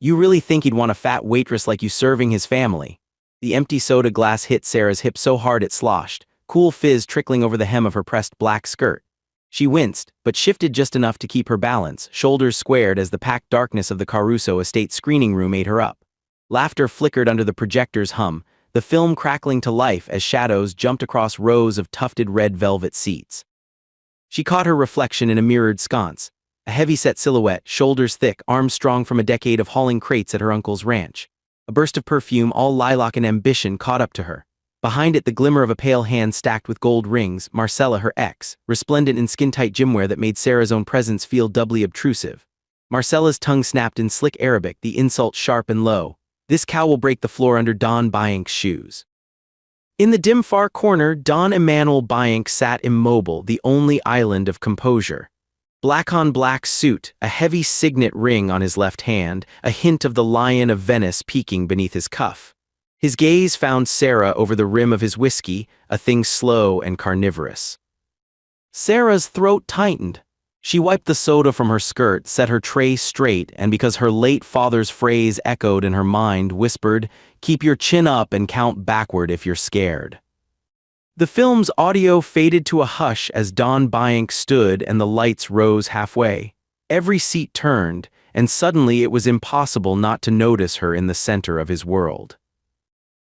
You really think he'd want a fat waitress like you serving his family? The empty soda glass hit Sarah's hip so hard it sloshed, cool fizz trickling over the hem of her pressed black skirt. She winced, but shifted just enough to keep her balance, shoulders squared as the packed darkness of the Caruso estate screening room ate her up. Laughter flickered under the projector's hum, the film crackling to life as shadows jumped across rows of tufted red velvet seats. She caught her reflection in a mirrored sconce, a heavy-set silhouette, shoulders thick, arms strong from a decade of hauling crates at her uncle's ranch. A burst of perfume, all lilac and ambition, caught up to her. Behind it, the glimmer of a pale hand stacked with gold rings, Marcella, her ex, resplendent in skin-tight gymwear that made Sarah's own presence feel doubly obtrusive. Marcella's tongue snapped in slick Arabic, the insult sharp and low. This cow will break the floor under Don Byank's shoes. In the dim far corner, Don Emanuel Byank sat immobile, the only island of composure. Black-on-black suit, a heavy signet ring on his left hand, a hint of the Lion of Venice peeking beneath his cuff. His gaze found Sarah over the rim of his whiskey, a thing slow and carnivorous. Sarah's throat tightened. She wiped the soda from her skirt, set her tray straight, and because her late father's phrase echoed in her mind, whispered, "Keep your chin up and count backward if you're scared." The film's audio faded to a hush as Don Byank stood and the lights rose halfway. Every seat turned, and suddenly it was impossible not to notice her in the center of his world.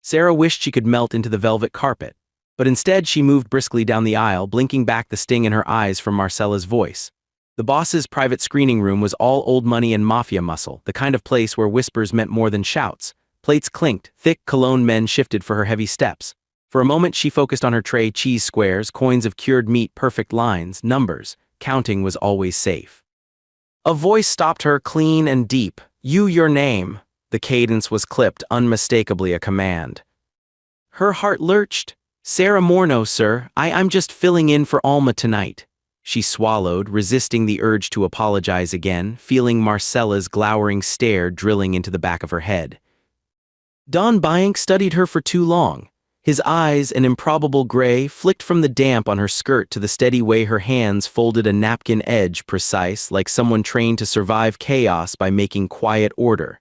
Sarah wished she could melt into the velvet carpet, but instead she moved briskly down the aisle, blinking back the sting in her eyes from Marcella's voice. The boss's private screening room was all old money and mafia muscle, the kind of place where whispers meant more than shouts. Plates clinked, thick cologne men shifted for her heavy steps. For a moment she focused on her tray, cheese squares, coins of cured meat, perfect lines, numbers. Counting was always safe. A voice stopped her, clean and deep. Your name." The cadence was clipped, unmistakably a command. Her heart lurched. "Sarah Morneau, sir. I'm just filling in for Alma tonight." She swallowed, resisting the urge to apologize again, feeling Marcella's glowering stare drilling into the back of her head. Don Byank studied her for too long. His eyes, an improbable gray, flicked from the damp on her skirt to the steady way her hands folded a napkin edge precise, like someone trained to survive chaos by making quiet order.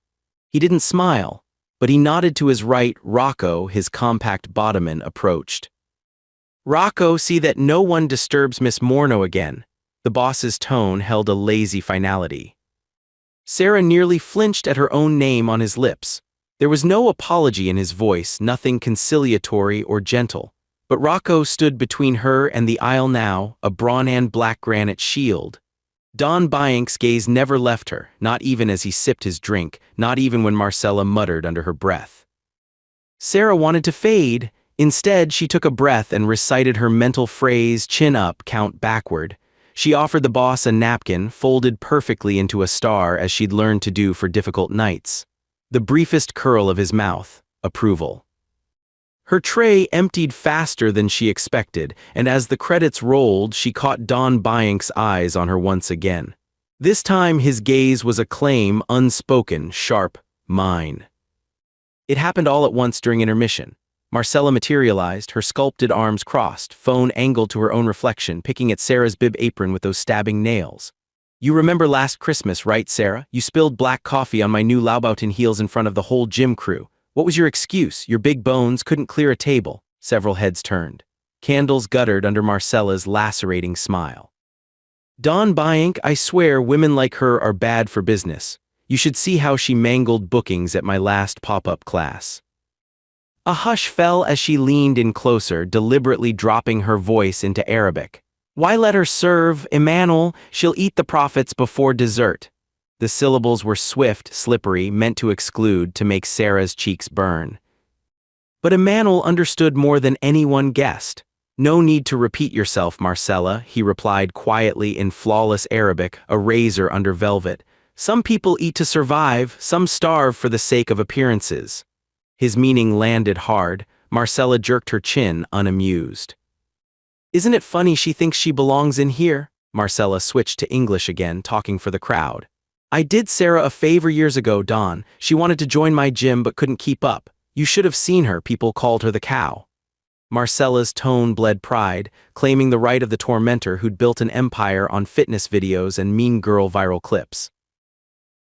He didn't smile, but he nodded to his right. Rocco, his compact bottoman, approached. "Rocco, see that no one disturbs Miss Morneau again." The boss's tone held a lazy finality. Sarah nearly flinched at her own name on his lips. There was no apology in his voice, nothing conciliatory or gentle. But Rocco stood between her and the aisle now, a brawn-and black granite shield. Don Byank's gaze never left her, not even as he sipped his drink, not even when Marcella muttered under her breath. Sarah wanted to fade. Instead, she took a breath and recited her mental phrase, chin up, count backward. She offered the boss a napkin, folded perfectly into a star as she'd learned to do for difficult nights. The briefest curl of his mouth, approval. Her tray emptied faster than she expected, and as the credits rolled, she caught Don Byank's eyes on her once again. This time his gaze was a claim, unspoken, sharp, mine. It happened all at once during intermission. Marcella materialized, her sculpted arms crossed, phone angled to her own reflection, picking at Sarah's bib apron with those stabbing nails. "You remember last Christmas, right, Sarah? You spilled black coffee on my new Louboutin heels in front of the whole gym crew. What was your excuse? Your big bones couldn't clear a table." Several heads turned. Candles guttered under Marcella's lacerating smile. "Don Byank, I swear women like her are bad for business. You should see how she mangled bookings at my last pop-up class." A hush fell as she leaned in closer, deliberately dropping her voice into Arabic. "Why let her serve, Emanuel? She'll eat the profits before dessert." The syllables were swift, slippery, meant to exclude, to make Sarah's cheeks burn. But Emanuel understood more than anyone guessed. "No need to repeat yourself, Marcella," he replied quietly in flawless Arabic, a razor under velvet. "Some people eat to survive, some starve for the sake of appearances." His meaning landed hard. Marcella jerked her chin, unamused. "Isn't it funny she thinks she belongs in here?" Marcella switched to English again, talking for the crowd. "I did Sarah a favor years ago, Don. She wanted to join my gym but couldn't keep up. You should have seen her. People called her the cow." Marcella's tone bled pride, claiming the right of the tormentor who'd built an empire on fitness videos and mean girl viral clips.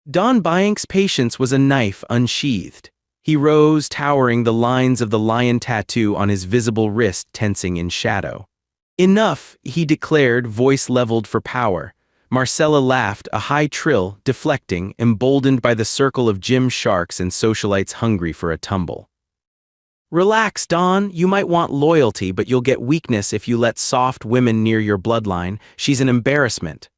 Don Byank's patience was a knife unsheathed. He rose, towering, the lines of the lion tattoo on his visible wrist tensing in shadow. Enough, he declared, voice leveled for power. Marcella laughed, a high trill, deflecting, emboldened by the circle of gym sharks and socialites hungry for a tumble. Relax, Don. You might want loyalty, but you'll get weakness if you let soft women near your bloodline. She's an embarrassment.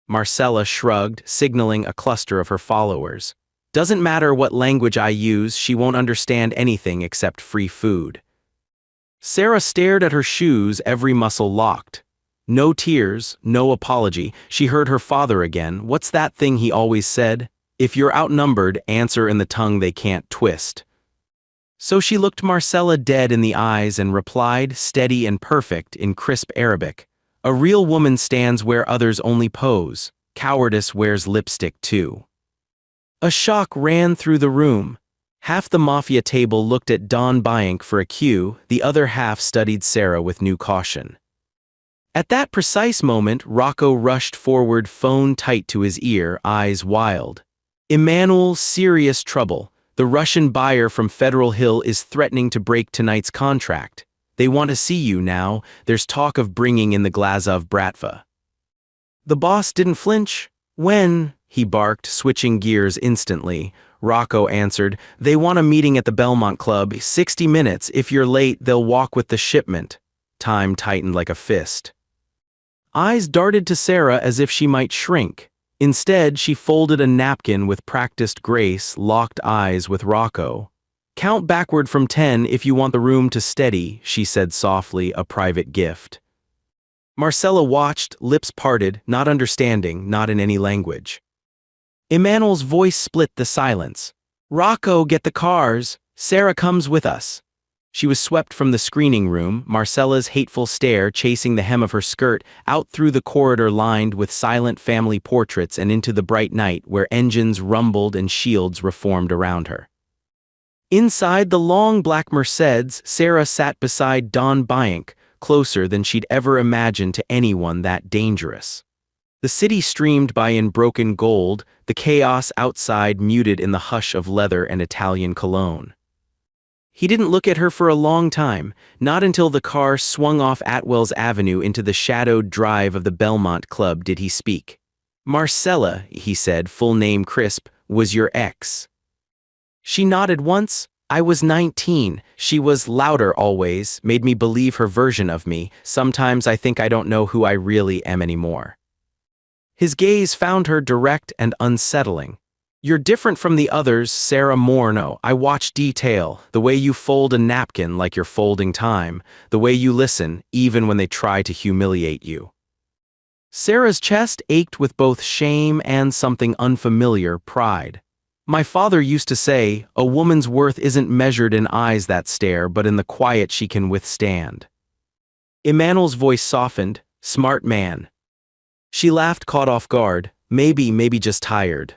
Marcella shrugged, signaling a cluster of her followers. Doesn't matter what language I use, she won't understand anything except free food. Sarah stared at her shoes, every muscle locked. No tears, no apology. She heard her father again. What's that thing he always said? If you're outnumbered, answer in the tongue they can't twist. So she looked Marcella dead in the eyes and replied, steady and perfect, in crisp Arabic. A real woman stands where others only pose. Cowardice wears lipstick too. A shock ran through the room. Half the mafia table looked at Don Byank for a cue, the other half studied Sarah with new caution. At that precise moment, Rocco rushed forward, phone tight to his ear, eyes wild. Emmanuel, serious trouble. The Russian buyer from Federal Hill is threatening to break tonight's contract. They want to see you now. There's talk of bringing in the Glazov Bratva. The boss didn't flinch. When? He barked, switching gears instantly. Rocco answered, they want a meeting at the Belmont Club, 60 minutes. If you're late, they'll walk with the shipment. Time tightened like a fist. Eyes darted to Sarah as if she might shrink. Instead, she folded a napkin with practiced grace, locked eyes with Rocco. Count backward from 10 if you want the room to steady, she said softly, a private gift. Marcella watched, lips parted, not understanding, not in any language. Emmanuel's voice split the silence. Rocco, get the cars. Sarah comes with us. She was swept from the screening room, Marcella's hateful stare chasing the hem of her skirt, out through the corridor lined with silent family portraits and into the bright night where engines rumbled and shields reformed around her. Inside the long black Mercedes, Sarah sat beside Don Byank, closer than she'd ever imagined to anyone that dangerous. The city streamed by in broken gold, the chaos outside muted in the hush of leather and Italian cologne. He didn't look at her for a long time, not until the car swung off Atwell's Avenue into the shadowed drive of the Belmont Club did he speak. Marcella, he said, full name crisp, was your ex. She nodded once. I was 19. She was louder always, made me believe her version of me. Sometimes I think I don't know who I really am anymore. His gaze found her direct and unsettling. You're different from the others, Sarah Morno. I watch detail, the way you fold a napkin like you're folding time, the way you listen, even when they try to humiliate you. Sarah's chest ached with both shame and something unfamiliar, pride. My father used to say, a woman's worth isn't measured in eyes that stare, but in the quiet she can withstand. Emmanuel's voice softened, smart man. She laughed, caught off guard, maybe just tired.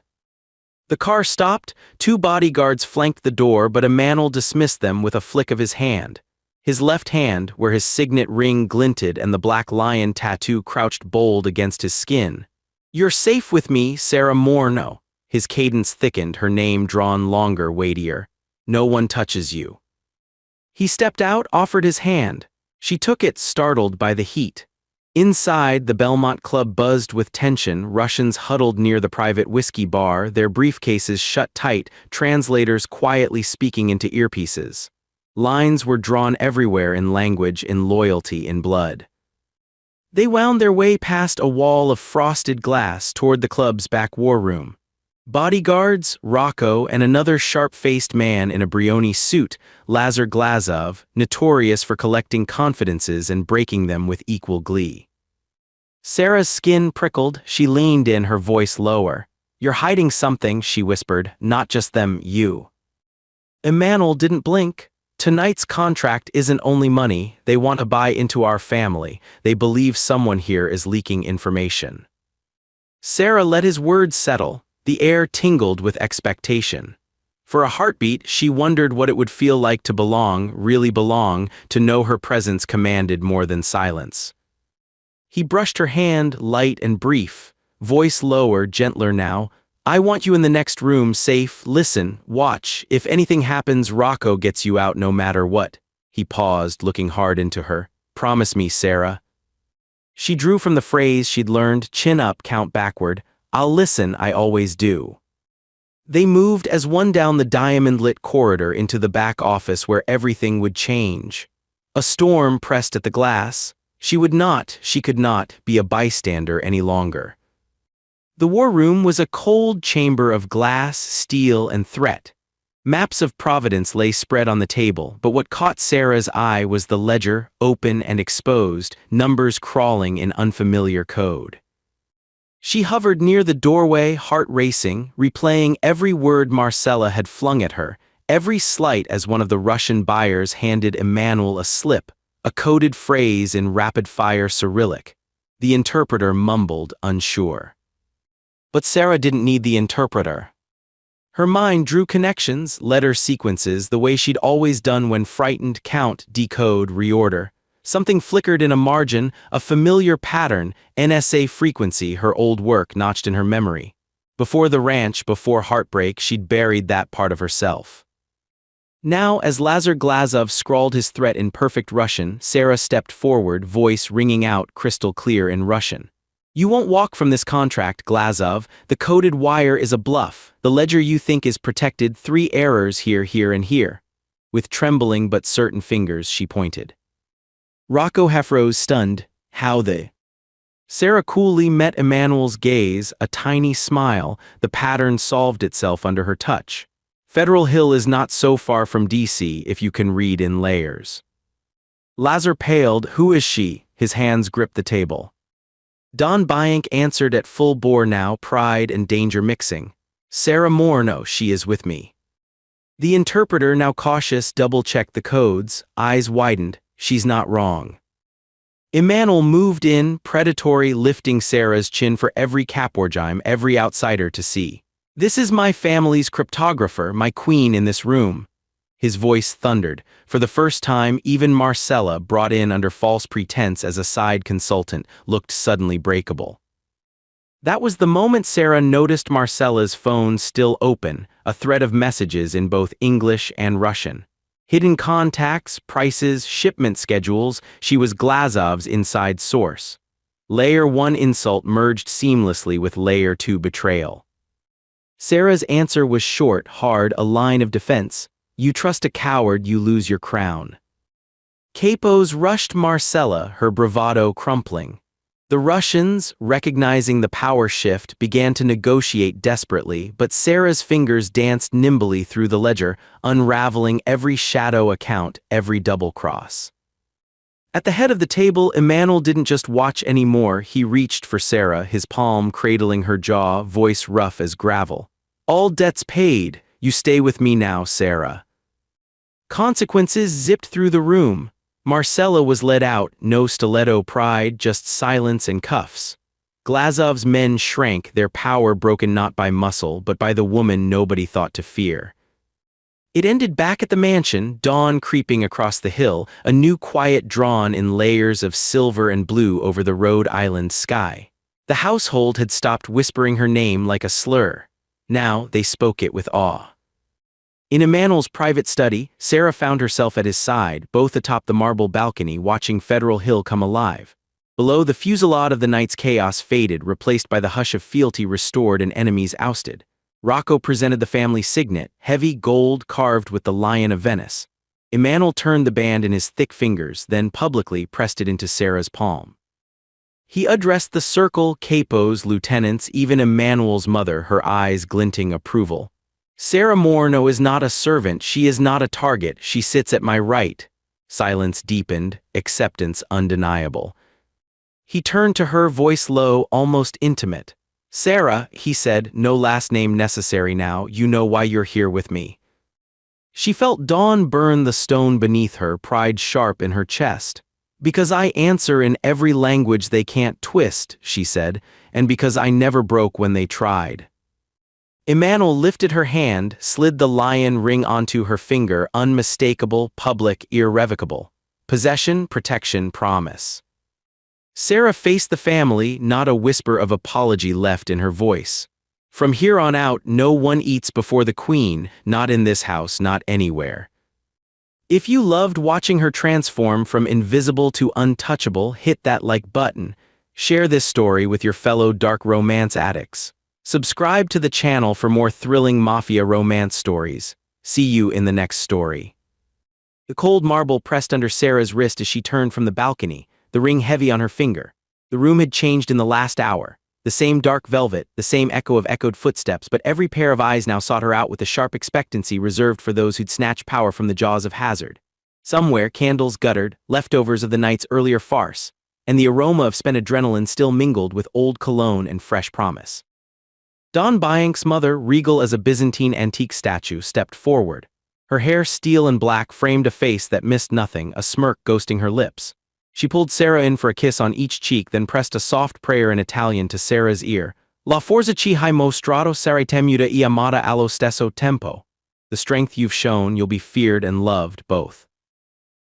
The car stopped, 2 bodyguards flanked the door, but Emmanuel dismissed them with a flick of his hand. His left hand, where his signet ring glinted and the black lion tattoo crouched bold against his skin. You're safe with me, Sarah Morno. His cadence thickened, her name drawn longer, weightier. No one touches you. He stepped out, offered his hand. She took it, startled by the heat. Inside, the Belmont Club buzzed with tension, Russians huddled near the private whiskey bar, their briefcases shut tight, translators quietly speaking into earpieces. Lines were drawn everywhere in language, in loyalty, in blood. They wound their way past a wall of frosted glass toward the club's back war room. Bodyguards, Rocco, and another sharp-faced man in a Brioni suit, Lazar Glazov, notorious for collecting confidences and breaking them with equal glee. Sarah's skin prickled, she leaned in, her voice lower. You're hiding something, she whispered, not just them, you. Emmanuel didn't blink. Tonight's contract isn't only money, they want to buy into our family, they believe someone here is leaking information. Sarah let his words settle. The air tingled with expectation. For a heartbeat, she wondered what it would feel like to belong, really belong, to know her presence commanded more than silence. He brushed her hand, light and brief, voice lower, gentler now. I want you in the next room, safe, listen, watch. If anything happens, Rocco gets you out no matter what. He paused, looking hard into her. Promise me, Sarah. She drew from the phrase she'd learned, chin up, count backward. I'll listen, I always do. They moved as one down the diamond-lit corridor into the back office where everything would change. A storm pressed at the glass. She could not, be a bystander any longer. The war room was a cold chamber of glass, steel, and threat. Maps of Providence lay spread on the table, but what caught Sarah's eye was the ledger, open and exposed, numbers crawling in unfamiliar code. She hovered near the doorway, heart racing, replaying every word Marcella had flung at her, every slight as one of the Russian buyers handed Emmanuel a slip, a coded phrase in rapid-fire Cyrillic. The interpreter mumbled, unsure. But Sarah didn't need the interpreter. Her mind drew connections, letter sequences, the way she'd always done when frightened, count, decode, reorder. Something flickered in a margin, a familiar pattern, NSA frequency, her old work notched in her memory. Before the ranch, before heartbreak, she'd buried that part of herself. Now, as Lazar Glazov scrawled his threat in perfect Russian, Sarah stepped forward, voice ringing out crystal clear in Russian. You won't walk from this contract, Glazov. The coded wire is a bluff. The ledger you think is protected, 3 errors here, here, and here. With trembling but certain fingers, she pointed. Rocco half rose, stunned. How the? Sarah coolly met Emmanuel's gaze, a tiny smile. The pattern solved itself under her touch. Federal Hill is not so far from D.C. if you can read in layers. Lazar paled. Who is she? His hands gripped the table. Don Bianc answered at full bore now, pride and danger mixing. Sarah Morno, she is with me. The interpreter, now cautious, double-checked the codes, eyes widened. She's not wrong. Emmanuel moved in, predatory, lifting Sarah's chin for every Capwargime, every outsider to see. This is my family's cryptographer, my queen in this room. His voice thundered. For the first time, even Marcella, brought in under false pretense as a side consultant, looked suddenly breakable. That was the moment Sarah noticed Marcella's phone still open, a thread of messages in both English and Russian. Hidden contacts, prices, shipment schedules, she was Glazov's inside source. Layer 1 insult merged seamlessly with Layer 2 betrayal. Sarah's answer was short, hard, a line of defense. You trust a coward, you lose your crown. Capos rushed Marcella, her bravado crumpling. The Russians, recognizing the power shift, began to negotiate desperately, but Sarah's fingers danced nimbly through the ledger, unraveling every shadow account, every double cross. At the head of the table, Emmanuel didn't just watch anymore, he reached for Sarah, his palm cradling her jaw, voice rough as gravel. All debts paid, you stay with me now, Sarah. Consequences zipped through the room. Marcella was led out, no stiletto pride, just silence and cuffs. Glazov's men shrank, their power broken not by muscle, but by the woman nobody thought to fear. It ended back at the mansion, dawn creeping across the hill, a new quiet drawn in layers of silver and blue over the Rhode Island sky. The household had stopped whispering her name like a slur. Now they spoke it with awe. In Emmanuel's private study, Sarah found herself at his side, both atop the marble balcony, watching Federal Hill come alive. Below, the fusillade of the night's chaos faded, replaced by the hush of fealty restored and enemies ousted. Rocco presented the family signet, heavy gold carved with the Lion of Venice. Emmanuel turned the band in his thick fingers, then publicly pressed it into Sarah's palm. He addressed the circle, capos, lieutenants, even Emmanuel's mother, her eyes glinting approval. Sarah Morno is not a servant, she is not a target, she sits at my right. Silence deepened, acceptance undeniable. He turned to her, voice low, almost intimate. Sarah, he said, no last name necessary now, you know why you're here with me. She felt dawn burn the stone beneath her, pride sharp in her chest. Because I answer in every language they can't twist, she said, and because I never broke when they tried. Emmanuel lifted her hand, slid the lion ring onto her finger, unmistakable, public, irrevocable. Possession, protection, promise. Sarah faced the family, not a whisper of apology left in her voice. From here on out, no one eats before the queen, not in this house, not anywhere. If you loved watching her transform from invisible to untouchable, hit that like button. Share this story with your fellow dark romance addicts. Subscribe to the channel for more thrilling mafia romance stories. See you in the next story. The cold marble pressed under Sarah's wrist as she turned from the balcony, the ring heavy on her finger. The room had changed in the last hour. The same dark velvet, the same echo of echoed footsteps, but every pair of eyes now sought her out with the sharp expectancy reserved for those who'd snatched power from the jaws of hazard. Somewhere, candles guttered, leftovers of the night's earlier farce, and the aroma of spent adrenaline still mingled with old cologne and fresh promise. Don Byank's mother, regal as a Byzantine antique statue, stepped forward. Her hair steel and black framed a face that missed nothing, a smirk ghosting her lips. She pulled Sarah in for a kiss on each cheek, then pressed a soft prayer in Italian to Sarah's ear. La forza ci hai mostrato sarei temuta e amata allo stesso tempo. The strength you've shown, you'll be feared and loved, both.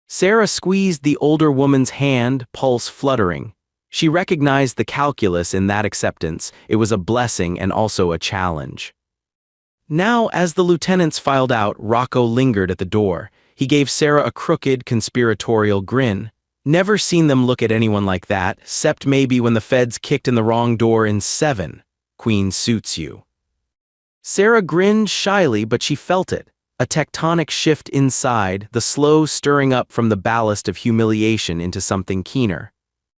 Sarah squeezed the older woman's hand, pulse fluttering. She recognized the calculus in that acceptance. It was a blessing and also a challenge. Now, as the lieutenants filed out, Rocco lingered at the door. He gave Sarah a crooked, conspiratorial grin. Never seen them look at anyone like that, except maybe when the feds kicked in the wrong door in 7. Queen suits you. Sarah grinned shyly, but she felt it. A tectonic shift inside, the slow stirring up from the ballast of humiliation into something keener.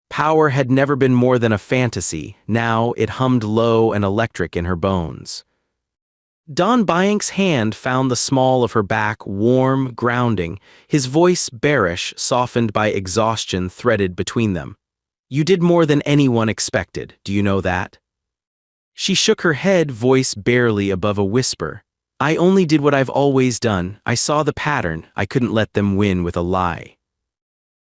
Power had never been more than a fantasy. Now it hummed low and electric in her bones. Don Byank's hand found the small of her back, warm, grounding, his voice bearish, softened by exhaustion threaded between them. You did more than anyone expected, do you know that? She shook her head, voice barely above a whisper. I only did what I've always done. I saw the pattern. I couldn't let them win with a lie.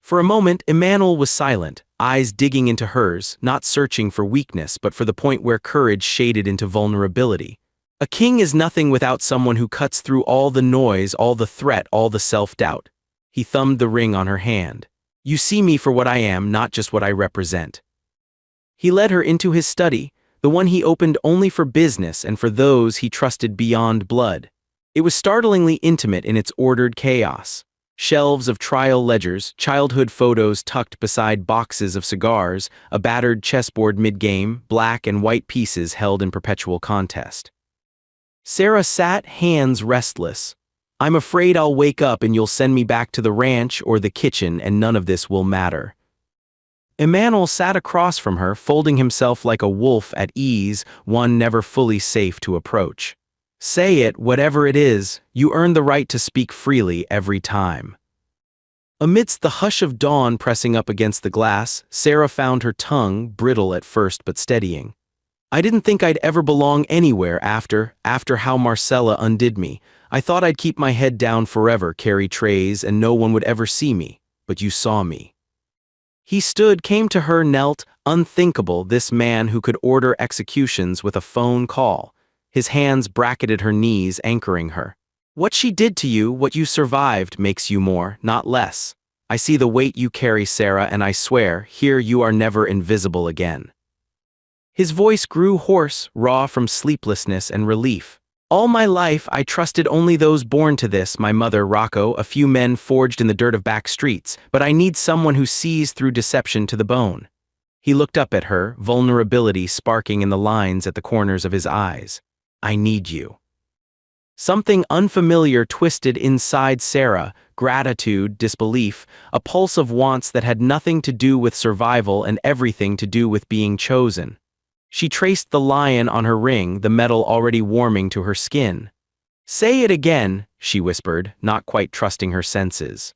For a moment, Emmanuel was silent, eyes digging into hers, not searching for weakness, but for the point where courage shaded into vulnerability. A king is nothing without someone who cuts through all the noise, all the threat, all the self-doubt. He thumbed the ring on her hand. You see me for what I am, not just what I represent. He led her into his study, the one he opened only for business and for those he trusted beyond blood. It was startlingly intimate in its ordered chaos. Shelves of trial ledgers, childhood photos tucked beside boxes of cigars, a battered chessboard mid-game, black and white pieces held in perpetual contest. Sarah sat, hands restless. I'm afraid I'll wake up and you'll send me back to the ranch or the kitchen and none of this will matter. Emmanuel sat across from her, folding himself like a wolf at ease, one never fully safe to approach. Say it, whatever it is, you earn the right to speak freely every time. Amidst the hush of dawn pressing up against the glass, Sarah found her tongue, brittle at first but steadying. I didn't think I'd ever belong anywhere after how Marcella undid me. I thought I'd keep my head down forever, carry trays, and no one would ever see me. But you saw me. He stood, came to her, knelt, unthinkable, this man who could order executions with a phone call. His hands bracketed her knees, anchoring her. What she did to you, what you survived, makes you more, not less. I see the weight you carry, Sarah, and I swear, here you are never invisible again. His voice grew hoarse, raw from sleeplessness and relief. All my life, I trusted only those born to this, my mother, Rocco, a few men forged in the dirt of back streets, but I need someone who sees through deception to the bone. He looked up at her, vulnerability sparking in the lines at the corners of his eyes. I need you. Something unfamiliar twisted inside Sarah, gratitude, disbelief, a pulse of wants that had nothing to do with survival and everything to do with being chosen. She traced the lion on her ring, the metal already warming to her skin. Say it again, she whispered, not quite trusting her senses.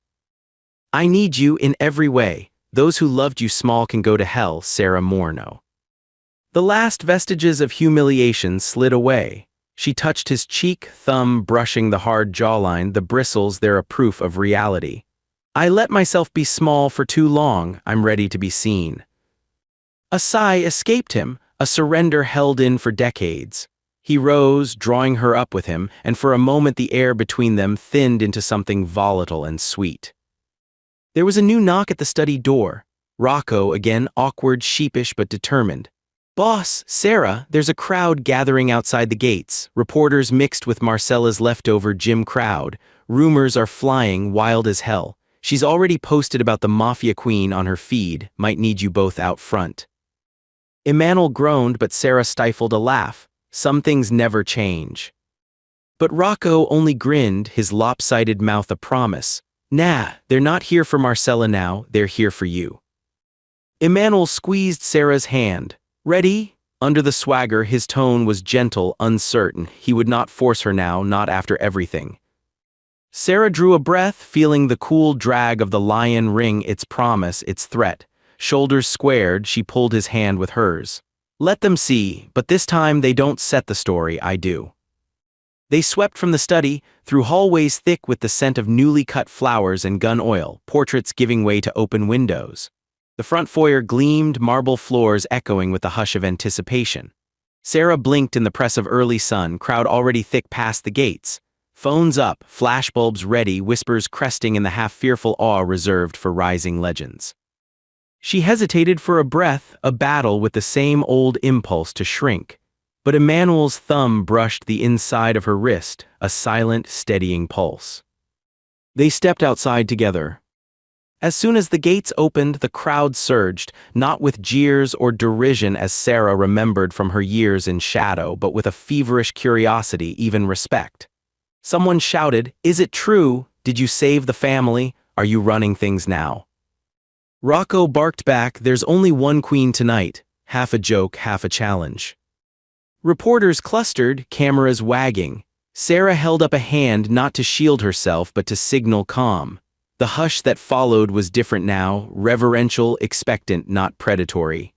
I need you in every way. Those who loved you small can go to hell, Sarah Morno. The last vestiges of humiliation slid away. She touched his cheek, thumb brushing the hard jawline, the bristles there a proof of reality. I let myself be small for too long, I'm ready to be seen. A sigh escaped him, a surrender held in for decades. He rose, drawing her up with him, and for a moment the air between them thinned into something volatile and sweet. There was a new knock at the study door. Rocco, again awkward, sheepish but determined. Boss, Sarah, there's a crowd gathering outside the gates, reporters mixed with Marcella's leftover gym crowd. Rumors are flying wild as hell. She's already posted about the Mafia Queen on her feed, might need you both out front. Emmanuel groaned, but Sarah stifled a laugh. Some things never change. But Rocco only grinned, his lopsided mouth a promise. Nah, they're not here for Marcella now, they're here for you. Emmanuel squeezed Sarah's hand. Ready? Under the swagger, his tone was gentle, uncertain. He would not force her now, not after everything. Sarah drew a breath, feeling the cool drag of the lion ring, its promise, its threat. Shoulders squared, she pulled his hand with hers. Let them see, but this time they don't set the story, I do. They swept from the study, through hallways thick with the scent of newly cut flowers and gun oil, portraits giving way to open windows. The front foyer gleamed, marble floors echoing with the hush of anticipation. Sarah blinked in the press of early sun, crowd already thick past the gates. Phones up, flashbulbs ready, whispers cresting in the half-fearful awe reserved for rising legends. She hesitated for a breath, a battle with the same old impulse to shrink. But Emmanuel's thumb brushed the inside of her wrist, a silent, steadying pulse. They stepped outside together. As soon as the gates opened, the crowd surged, not with jeers or derision as Sarah remembered from her years in shadow, but with a feverish curiosity, even respect. Someone shouted, "Is it true? Did you save the family? Are you running things now?" Rocco barked back, "There's only one queen tonight," half a joke, half a challenge. Reporters clustered, cameras wagging. Sarah held up a hand not to shield herself but to signal calm. The hush that followed was different now, reverential, expectant, not predatory.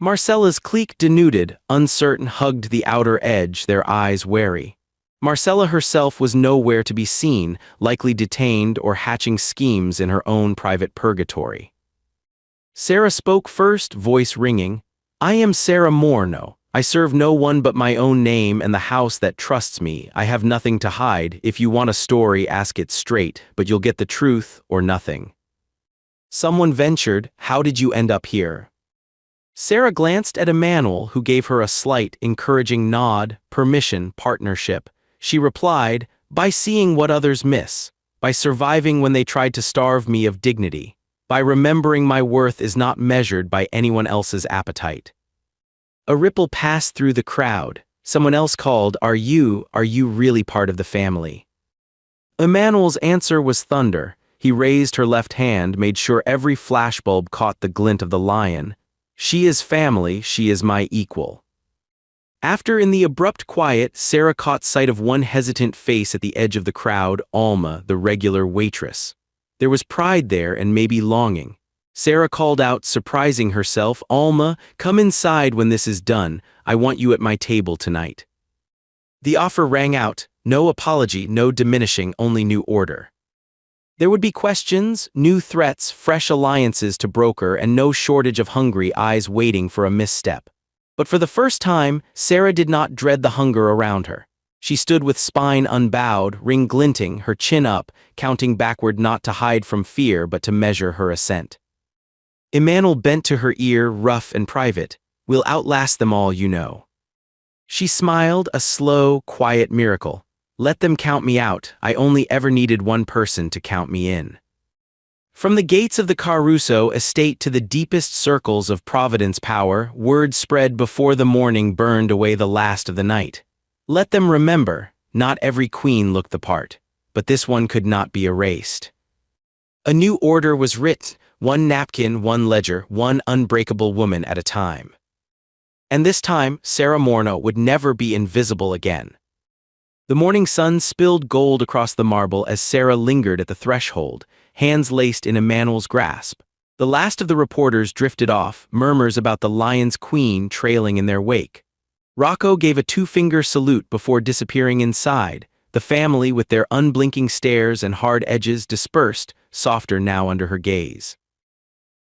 Marcella's clique denuded, uncertain, hugged the outer edge, their eyes wary. Marcella herself was nowhere to be seen, likely detained or hatching schemes in her own private purgatory. Sarah spoke first, voice ringing. "I am Sarah Morno. I serve no one but my own name and the house that trusts me. I have nothing to hide. If you want a story, ask it straight, but you'll get the truth or nothing." Someone ventured, "How did you end up here?" Sarah glanced at Emmanuel, who gave her a slight, encouraging nod, permission, partnership. She replied, "By seeing what others miss, by surviving when they tried to starve me of dignity, by remembering my worth is not measured by anyone else's appetite." A ripple passed through the crowd. Someone else called, are you really part of the family?" Emmanuel's answer was thunder. He raised her left hand, made sure every flashbulb caught the glint of the lion. "She is family, she is my equal." After, in the abrupt quiet, Sarah caught sight of one hesitant face at the edge of the crowd, Alma, the regular waitress. There was pride there and maybe longing. Sarah called out, surprising herself, "Alma, come inside when this is done. I want you at my table tonight." The offer rang out, no apology, no diminishing, only new order. There would be questions, new threats, fresh alliances to broker, and no shortage of hungry eyes waiting for a misstep. But for the first time, Sarah did not dread the hunger around her. She stood with spine unbowed, ring glinting, her chin up, counting backward not to hide from fear but to measure her ascent. Emmanuel bent to her ear, rough and private. "We'll outlast them all, you know." She smiled, a slow, quiet miracle. "Let them count me out. I only ever needed one person to count me in." From the gates of the Caruso estate to the deepest circles of Providence power, word spread before the morning burned away the last of the night. Let them remember, not every queen looked the part, but this one could not be erased. A new order was writ, one napkin, one ledger, one unbreakable woman at a time. And this time, Sarah Morno would never be invisible again. The morning sun spilled gold across the marble as Sarah lingered at the threshold, hands laced in Emmanuel's grasp. The last of the reporters drifted off, murmurs about the lion's queen trailing in their wake. Rocco gave a two-finger salute before disappearing inside. The family, with their unblinking stares and hard edges, dispersed, softer now under her gaze.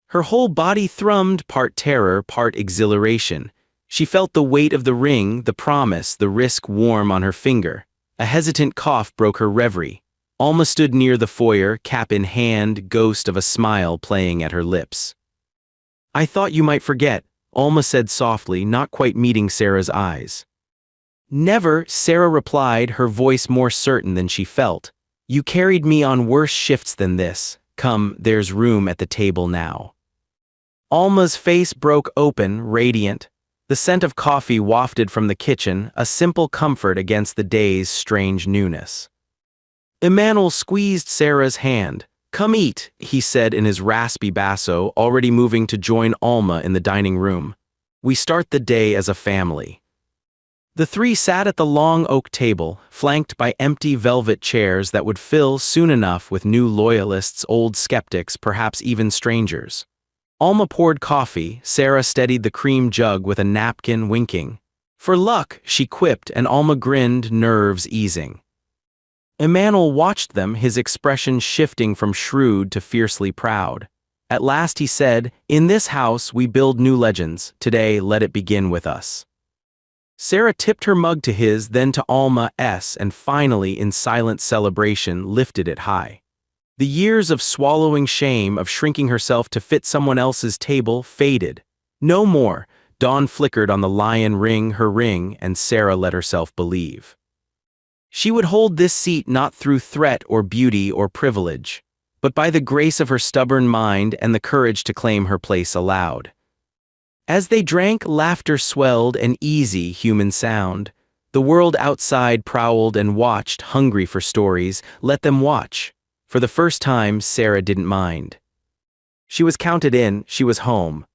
Her whole body thrummed, part terror, part exhilaration. She felt the weight of the ring, the promise, the risk warm on her finger. A hesitant cough broke her reverie. Alma stood near the foyer, cap in hand, ghost of a smile playing at her lips. "I thought you might forget," Alma said softly, not quite meeting Sarah's eyes. Never, Sarah replied, her voice more certain than she felt. You carried me on worse shifts than this. Come, there's room at the table now. Alma's face broke open, radiant. The scent of coffee wafted from the kitchen, a simple comfort against the day's strange newness. Emmanuel squeezed Sarah's hand. Come eat, he said in his raspy basso, already moving to join Alma in the dining room. We start the day as a family. The three sat at the long oak table, flanked by empty velvet chairs that would fill soon enough with new loyalists, old skeptics, perhaps even strangers. Alma poured coffee, Sarah steadied the cream jug with a napkin, winking. For luck, she quipped, and Alma grinned, nerves easing. Emmanuel watched them, his expression shifting from shrewd to fiercely proud. At last he said, In this house we build new legends. Today let it begin with us. Sarah tipped her mug to his, then to Alma's, and finally, in silent celebration, lifted it high. The years of swallowing shame, of shrinking herself to fit someone else's table, faded. No more. Dawn flickered on the lion ring, her ring, and Sarah let herself believe. She would hold this seat not through threat or beauty or privilege, but by the grace of her stubborn mind and the courage to claim her place aloud. As they drank, laughter swelled, an easy human sound. The world outside prowled and watched, hungry for stories. Let them watch. For the first time, Sarah didn't mind. She was counted in, she was home.